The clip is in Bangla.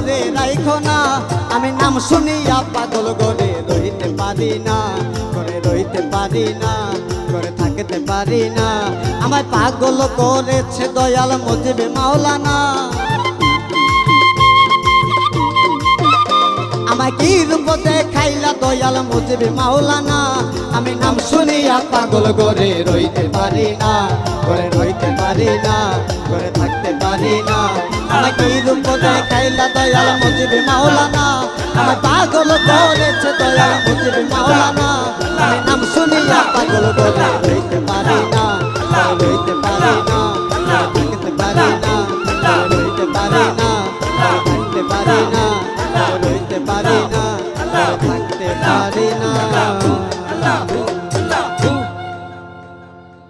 দূরে রাইখো না, আমি নাম শুনিয়া পাগল করে রইতে পারি না, করে রইতে পারি না, করে থাকতে পারি না। আমায় পাগল করেছে দয়াল মুজিবে মাওলানা। আমায় কি রূপ দেখাইলা দয়াল মুজিবে মাওলানা। আমি নাম শুনিয়া পাগল করে রইতে পারি না, করে রইতে পারি না, করে থাকতে পারি না। আমায় কি রূপ দেখাইলা দয়াল মুজিবে মাওলানা। আমায় পাগল করেছে দয়াল মুজিবে মাওলানা। আমি নাম শুনিয়া পাগল করে রইতে পারি না, করে রইতে পারি না, করে থাকতে পারি না, করে রইতে পারি না, করে থাকতে পারি না, করে রইতে পারি না, করে থাকতে পারি না।